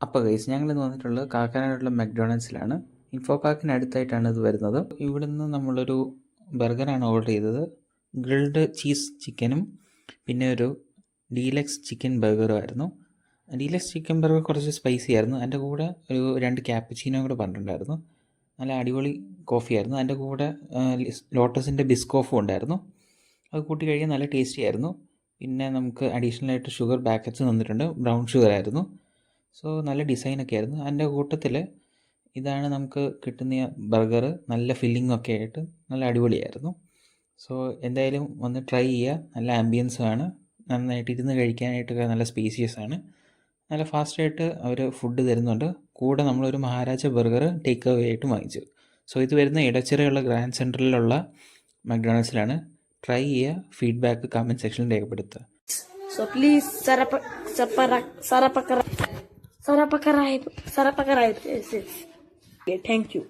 അപ്പോൾ ഗൈസ് ഞങ്ങളിന്ന് വന്നിട്ടുള്ളത് കാക്കനാടുള്ള മക്ഡൊണാൾഡ്സിലാണ്. ഇൻഫോ പാർക്കിനടുത്തായിട്ടാണ് ഇത് വരുന്നത്. ഇവിടുന്ന് നമ്മളൊരു ബർഗറാണ് ഓർഡർ ചെയ്തത്. ഗ്രിൽഡ് ചീസ് ചിക്കനും പിന്നെ ഒരു ഡീലക്സ് ചിക്കൻ ബർഗറും ആയിരുന്നു. ഡീലക്സ് ചിക്കൻ ബർഗർ കുറച്ച് സ്പൈസി ആയിരുന്നു. അതിൻ്റെ കൂടെ ഒരു 2 ക്യാപ്പച്ചീനോ കൂടെ പറഞ്ഞിട്ടുണ്ടായിരുന്നു. നല്ല അടിപൊളി കോഫി ആയിരുന്നു. അതിൻ്റെ കൂടെ ലോട്ടസിൻ്റെ ബിസ്കോഫും ഉണ്ടായിരുന്നു. അത് കൂട്ടി കഴിക്കാൻ നല്ല ടേസ്റ്റി ആയിരുന്നു. പിന്നെ നമുക്ക് അഡീഷണലായിട്ട് ഷുഗർ പാക്കറ്റ്സ് തന്നിട്ടുണ്ട്. ബ്രൗൺ ഷുഗർ ആയിരുന്നു. സോ നല്ല ഡിസൈനൊക്കെ ആയിരുന്നു. അതിൻ്റെ കൂട്ടത്തിൽ ഇതാണ് നമുക്ക് കിട്ടുന്ന ബർഗർ. നല്ല ഫില്ലിംഗ് ഒക്കെ ആയിട്ട് നല്ല അടിപൊളിയായിരുന്നു. സോ എന്തായാലും ഒന്ന് ട്രൈ ചെയ്യുക. നല്ല ആംബിയൻസും ആണ്. നന്നായിട്ട് ഇരുന്ന് കഴിക്കാനായിട്ടൊക്കെ നല്ല സ്പേസിയസ് ആണ്. നല്ല ഫാസ്റ്റായിട്ട് അവർ ഫുഡ് തരുന്നുണ്ട്. കൂടെ നമ്മളൊരു മഹാരാജ ബർഗർ ടേക്ക് അവേ ആയിട്ട് വാങ്ങിച്ചു. സോ ഇത് വരുന്ന ഇടച്ചിറയുള്ള ഗ്രാൻഡ് സെൻറ്ററിലുള്ള മക്ഡൊണാൾഡ്സിലാണ്. ട്രൈ ചെയ്യുക. ഫീഡ്ബാക്ക് കമൻറ്റ് സെക്ഷനിൽ രേഖപ്പെടുത്തുക. So please Sarapakarai. Yes. Okay, thank you.